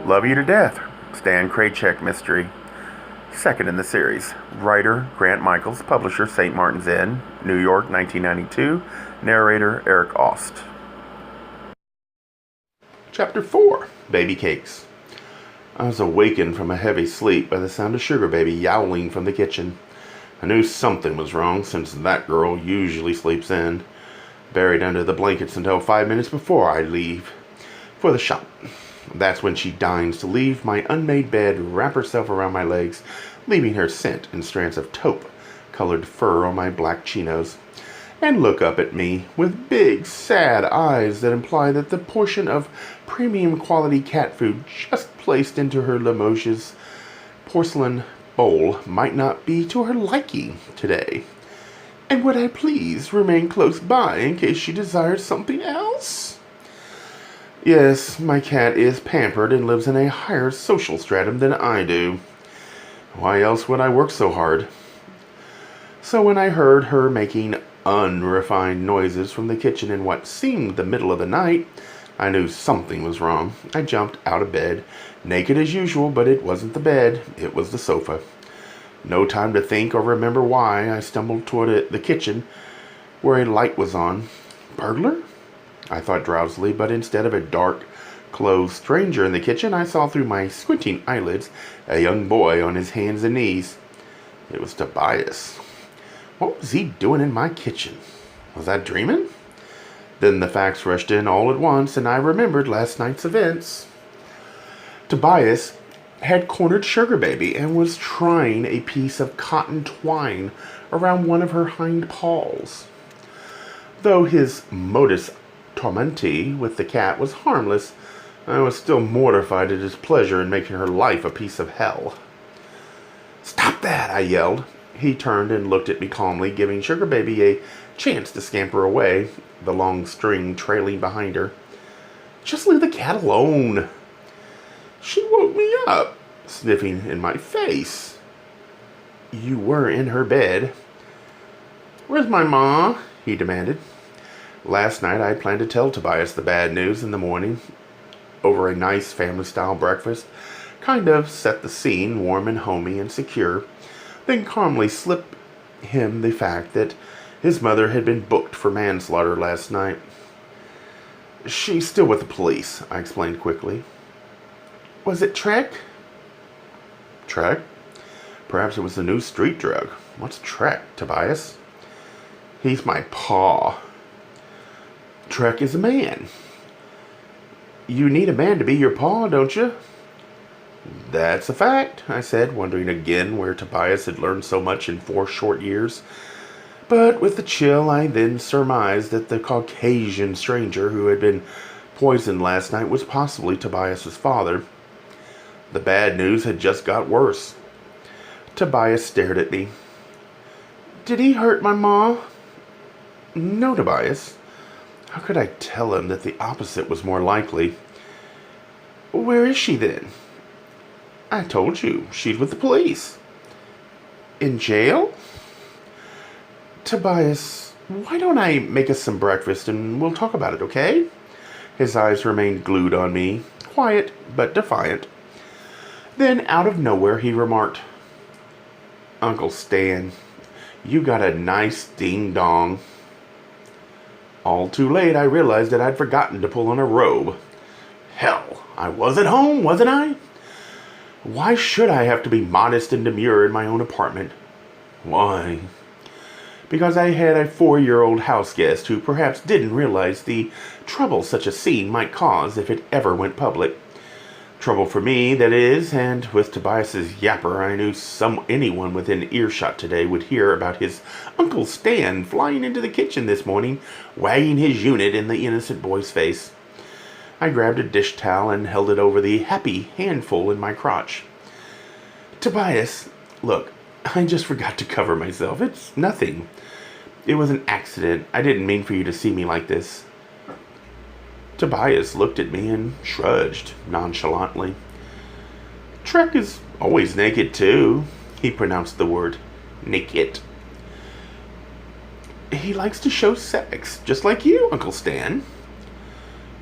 Love You to Death, Stan Kraychik Mystery. Second in the series. Writer Grant Michaels, publisher St. Martin's Inn, New York, 1992. Narrator Eric Aust. Chapter 4, Baby Cakes. I was awakened from a heavy sleep by the sound of Sugar Baby yowling from the kitchen. I knew something was wrong, since that girl usually sleeps in, buried under the blankets until 5 minutes before I leave for the shop. That's when she deigns to leave my unmade bed, wrap herself around my legs, leaving her scent in strands of taupe-colored fur on my black chinos, and look up at me with big, sad eyes that imply that the portion of premium quality cat food just placed into her Limoges porcelain bowl might not be to her liking today. And would I please remain close by in case she desires something else? Yes, my cat is pampered and lives in a higher social stratum than I do. Why else would I work so hard? So when I heard her making unrefined noises from the kitchen in what seemed the middle of the night, I knew something was wrong. I jumped out of bed, naked as usual, but it wasn't the bed, it was the sofa. No time to think or remember why, I stumbled toward the kitchen, where a light was on. Burglar? I thought drowsily, but instead of a dark, clothed stranger in the kitchen, I saw through my squinting eyelids a young boy on his hands and knees. It was Tobias. What was he doing in my kitchen? Was I dreaming? Then the facts rushed in all at once, and I remembered last night's events. Tobias had cornered Sugar Baby and was trying a piece of cotton twine around one of her hind paws. Though his modus operandi with the cat was harmless, I was still mortified at his pleasure in making her life a piece of hell. "Stop that!" I yelled. He turned and looked at me calmly, giving Sugar Baby a chance to scamper away, the long string trailing behind her. "Just leave the cat alone." She woke me up, sniffing in my face. "You were in her bed." "Where's my ma?" he demanded. Last night I planned to tell Tobias the bad news in the morning over a nice family-style breakfast, kind of set the scene warm and homey and secure, then calmly slip him the fact that his mother had been booked for manslaughter last night. "She's still with the police," I explained quickly. "Was it Trek?" "Trek? Perhaps it was the new street drug. What's Trek, Tobias?" "He's my paw." "Trek is a man." "You need a man to be your paw, don't you?" "That's a fact," I said, wondering again where Tobias had learned so much in 4 short years. But with the chill, I then surmised that the Caucasian stranger who had been poisoned last night was possibly Tobias's father. The bad news had just got worse. Tobias stared at me. "Did he hurt my ma?" "No, Tobias." How could I tell him that the opposite was more likely? "Where is she then?" "I told you, she's with the police." "In jail?" "Tobias, why don't I make us some breakfast and we'll talk about it, okay?" His eyes remained glued on me, quiet but defiant. Then, out of nowhere, he remarked, "Uncle Stan, you got a nice ding-dong." All too late, I realized that I'd forgotten to pull on a robe. Hell, I was at home, wasn't I? Why should I have to be modest and demure in my own apartment? Why? Because I had a 4-year-old house guest who perhaps didn't realize the trouble such a scene might cause if it ever went public. Trouble for me, that is, and with Tobias's yapper, I knew anyone within earshot today would hear about his Uncle Stan flying into the kitchen this morning, wagging his unit in the innocent boy's face. I grabbed a dish towel and held it over the happy handful in my crotch. "Tobias, look, I just forgot to cover myself. It's nothing. It was an accident. I didn't mean for you to see me like this." Tobias looked at me and shrugged nonchalantly. "Trek is always naked, too." He pronounced the word naked. "He likes to show sex, just like you, Uncle Stan."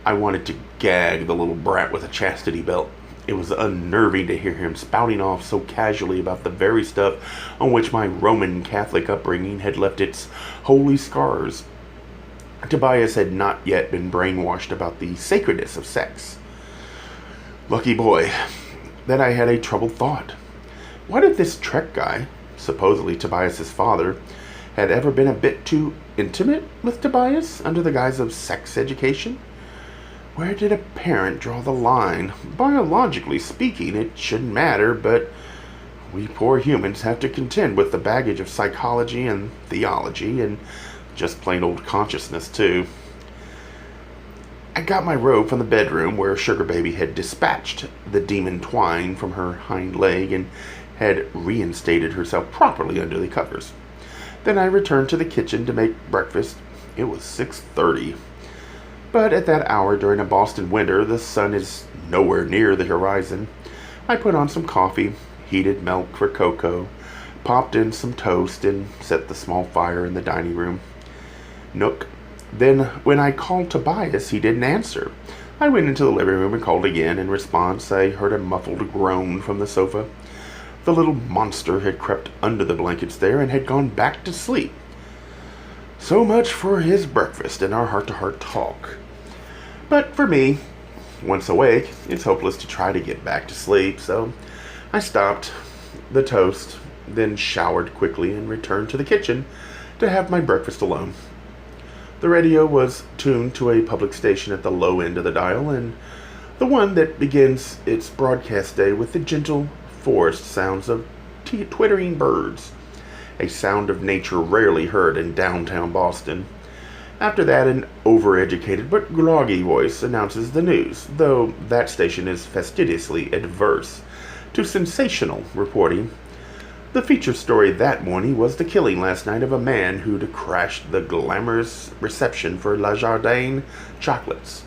I wanted to gag the little brat with a chastity belt. It was unnerving to hear him spouting off so casually about the very stuff on which my Roman Catholic upbringing had left its holy scars. Tobias had not yet been brainwashed about the sacredness of sex. Lucky boy. Then I had a troubled thought. What if this Trek guy, supposedly Tobias's father, had ever been a bit too intimate with Tobias under the guise of sex education? Where did a parent draw the line? Biologically speaking, it shouldn't matter, but we poor humans have to contend with the baggage of psychology and theology and just plain old consciousness, too. I got my robe from the bedroom where Sugar Baby had dispatched the demon twine from her hind leg and had reinstated herself properly under the covers. Then I returned to the kitchen to make breakfast. It was 6:30. But at that hour during a Boston winter, the sun is nowhere near the horizon. I put on some coffee, heated milk for cocoa, popped in some toast, and set the small fire in the dining room nook. Then, when I called Tobias, he didn't answer. I went into the living room and called again. In response, I heard a muffled groan from the sofa. The little monster had crept under the blankets there and had gone back to sleep. So much for his breakfast and our heart-to-heart talk. But for me, once awake, it's hopeless to try to get back to sleep, so I stopped the toast, then showered quickly and returned to the kitchen to have my breakfast alone. The radio was tuned to a public station at the low end of the dial, and the one that begins its broadcast day with the gentle forest sounds of twittering birds, a sound of nature rarely heard in downtown Boston. After that, an overeducated but groggy voice announces the news, though that station is fastidiously adverse to sensational reporting. The feature story that morning was the killing last night of a man who'd crashed the glamorous reception for La Jardin chocolates.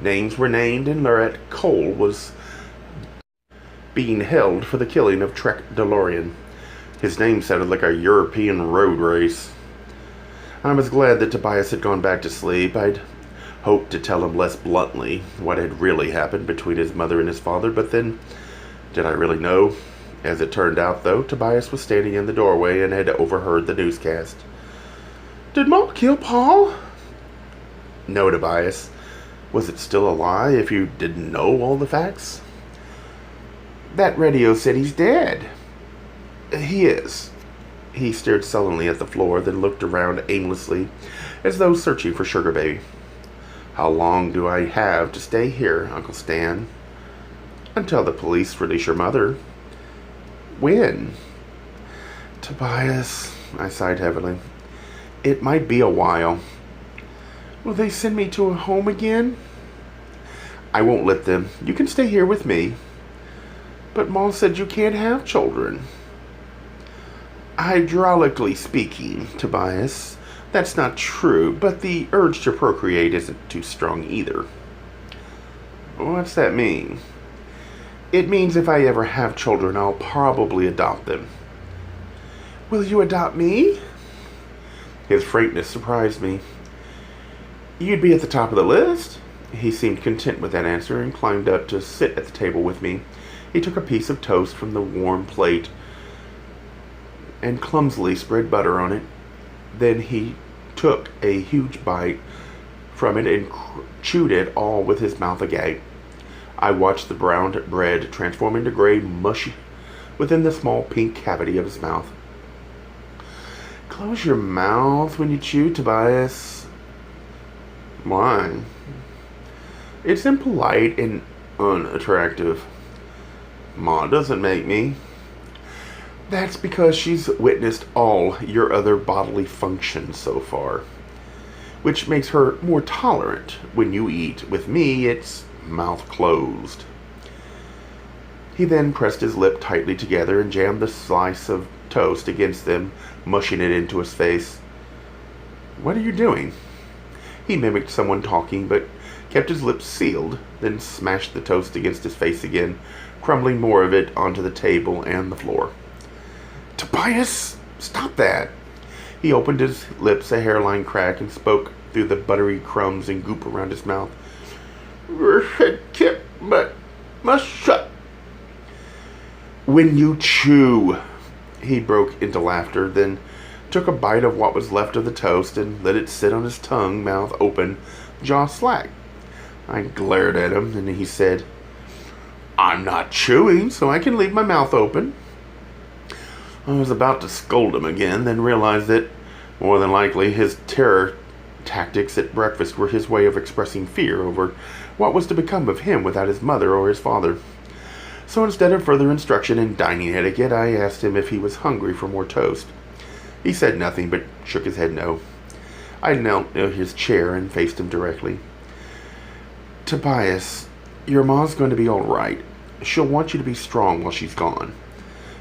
Names were named, and Laurette Cole was being held for the killing of Trek DeLorean. His name sounded like a European road race. I was glad that Tobias had gone back to sleep. I'd hoped to tell him less bluntly what had really happened between his mother and his father, but then, did I really know? As it turned out, though, Tobias was standing in the doorway and had overheard the newscast. "Did Mom kill Paul?" "No, Tobias. Was it still a lie if you didn't know all the facts?" "That radio said he's dead." "He is." He stared sullenly at the floor, then looked around aimlessly, as though searching for Sugar Baby. "How long do I have to stay here, Uncle Stan?" "Until the police release your mother." "When?" "Tobias," I sighed heavily. "It might be a while." "Will they send me to a home again?" "I won't let them. You can stay here with me." "But Mom said you can't have children." "Hydraulically speaking, Tobias, that's not true, but the urge to procreate isn't too strong either." "What's that mean?" "It means if I ever have children, I'll probably adopt them." "Will you adopt me?" His frankness surprised me. "You'd be at the top of the list." He seemed content with that answer and climbed up to sit at the table with me. He took a piece of toast from the warm plate and clumsily spread butter on it. Then he took a huge bite from it and chewed it all with his mouth agape. I watched the browned bread transform into gray mush within the small pink cavity of his mouth. "Close your mouth when you chew, Tobias." "Why?" "It's impolite and unattractive." "Ma doesn't make me." "That's because she's witnessed all your other bodily functions so far, which makes her more tolerant when you eat. With me, it's mouth closed." He then pressed his lip tightly together and jammed the slice of toast against them, mushing it into his face. "What are you doing?" He mimicked someone talking, but kept his lips sealed, then smashed the toast against his face again, crumbling more of it onto the table and the floor. "Tobias, stop that!" He opened his lips a hairline crack and spoke through the buttery crumbs and goop around his mouth. "Kip, but must shut. When you chew. He broke into laughter, then took a bite of what was left of the toast and let it sit on his tongue, mouth open, jaw slack. I glared at him, and he said, I'm not chewing, so I can leave my mouth open. I was about to scold him again, then realized that, more than likely, his terror tactics at breakfast were his way of expressing fear over what was to become of him without his mother or his father. So instead of further instruction in dining etiquette, I asked him if he was hungry for more toast. He said nothing, but shook his head no. I knelt near his chair and faced him directly. Tobias, your ma's going to be all right. She'll want you to be strong while she's gone.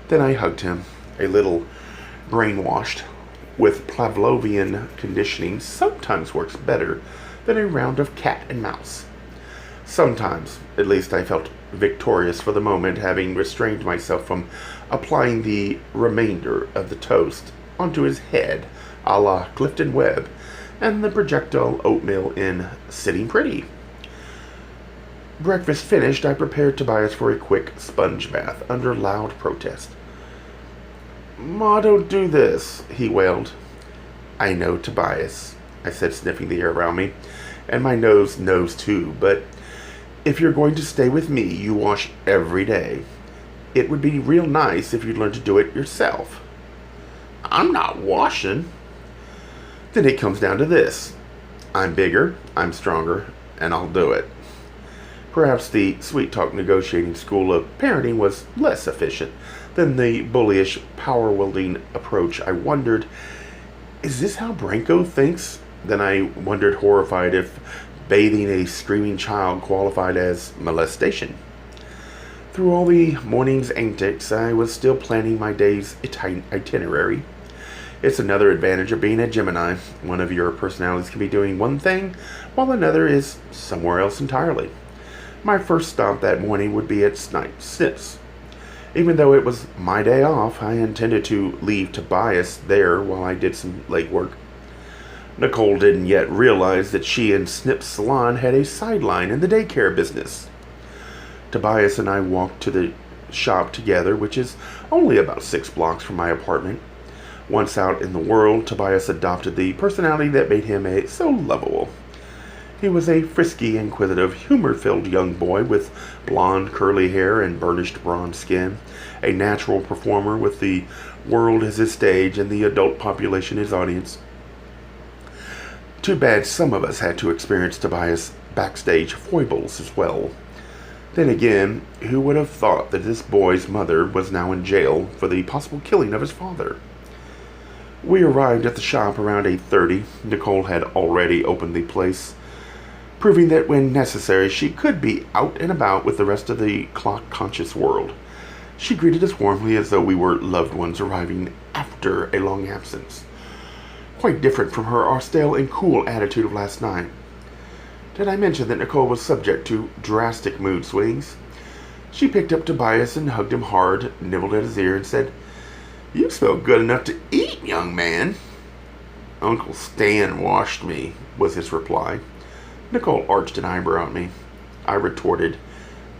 Then I hugged him, a little brainwashed. With Pavlovian conditioning sometimes works better than a round of cat and mouse. Sometimes, at least, I felt victorious for the moment, having restrained myself from applying the remainder of the toast onto his head, a la Clifton Webb, and the projectile oatmeal in Sitting Pretty. Breakfast finished, I prepared Tobias for a quick sponge bath under loud protest. Ma, don't do this, he wailed. I know, Tobias, I said, sniffing the air around me, and my nose knows too, but if you're going to stay with me, you wash every day. It would be real nice if you'd learn to do it yourself. I'm not washing. Then it comes down to this. I'm bigger, I'm stronger, and I'll do it. Perhaps the sweet-talk negotiating school of parenting was less efficient than the bullyish, power-wielding approach. I wondered, is this how Branko thinks? Then I wondered, horrified, if bathing a screaming child qualified as molestation. Through all the morning's antics, I was still planning my day's itinerary. It's another advantage of being a Gemini. One of your personalities can be doing one thing, while another is somewhere else entirely. My first stop that morning would be at Snipes. Even though it was my day off, I intended to leave Tobias there while I did some legwork. Nicole didn't yet realize that she and Snip's salon had a sideline in the daycare business. Tobias and I walked to the shop together, which is only about 6 blocks from my apartment. Once out in the world, Tobias adopted the personality that made him so lovable. He was a frisky, inquisitive, humor-filled young boy with blonde, curly hair and burnished bronze skin, a natural performer with the world as his stage and the adult population his audience. Too bad some of us had to experience Tobias' backstage foibles as well. Then again, who would have thought that this boy's mother was now in jail for the possible killing of his father? We arrived at the shop around 8:30. Nicole had already opened the place, proving that when necessary she could be out and about with the rest of the clock-conscious world. She greeted us warmly as though we were loved ones arriving after a long absence. Quite different from her austere and cool attitude of last night. Did I mention that Nicole was subject to drastic mood swings? She picked up Tobias and hugged him hard, nibbled at his ear, and said, "You smell good enough to eat, young man." "Uncle Stan washed me," was his reply. Nicole arched an eyebrow at me. I retorted,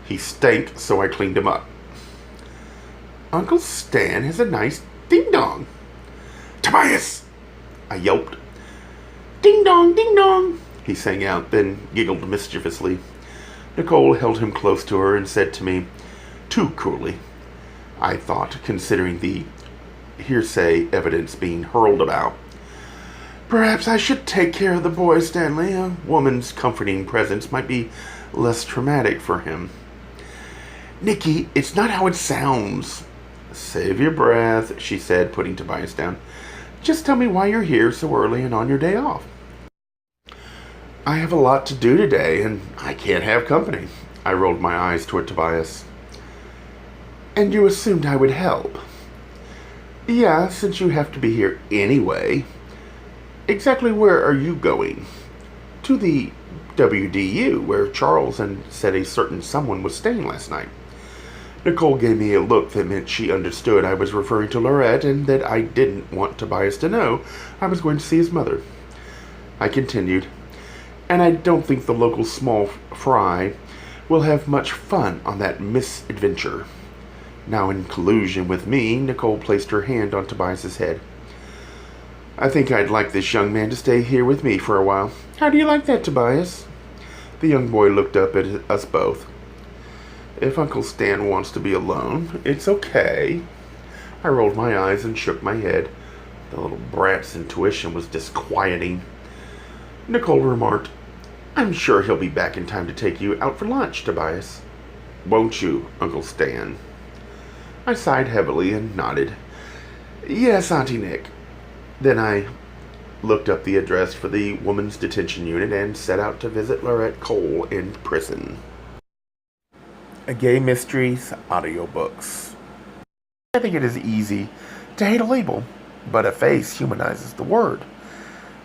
"He stank, so I cleaned him up." "Uncle Stan has a nice ding-dong." "Tobias!" I yelped. "Ding-dong, ding-dong," he sang out, then giggled mischievously. Nicole held him close to her and said to me, too coolly, I thought, considering the hearsay evidence being hurled about, "Perhaps I should take care of the boy, Stanley. A woman's comforting presence might be less traumatic for him." "Nicky, it's not how it sounds." "Save your breath," she said, putting Tobias down. "Just tell me why you're here so early and on your day off." "I have a lot to do today, and I can't have company." I rolled my eyes toward Tobias. "And you assumed I would help?" "Yeah, since you have to be here anyway." "Exactly where are you going?" "To the WDU, where Charles and said a certain someone was staying last night." Nicole gave me a look that meant she understood I was referring to Lorette and that I didn't want Tobias to know I was going to see his mother. I continued, "And I don't think the local small fry We'll have much fun on that misadventure. Now, in collusion with me, Nicole placed her hand on Tobias's head. I think I'd like this young man to stay here with me for a while. How do you like that, Tobias? The young boy looked up at us both. If Uncle Stan wants to be alone, it's okay. I rolled my eyes and shook my head. The little brat's intuition was disquieting. Nicole remarked, I'm sure he'll be back in time to take you out for lunch, Tobias. Won't you, Uncle Stan? I sighed heavily and nodded. Yes, Auntie Nick. Then I looked up the address for the woman's detention unit and set out to visit Lorette Cole in prison. A Gay Mysteries audiobooks. I think it is easy to hate a label, but a face humanizes the word.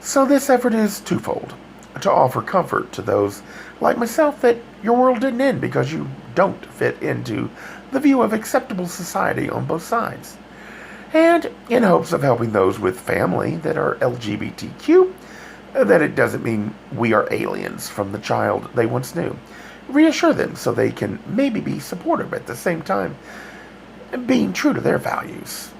So this effort is twofold. To offer comfort to those like myself that your world didn't end because you don't fit into the view of acceptable society on both sides. And in hopes of helping those with family that are LGBTQ, that it doesn't mean we are aliens from the child they once knew. Reassure them so they can maybe be supportive at the same time, being true to their values.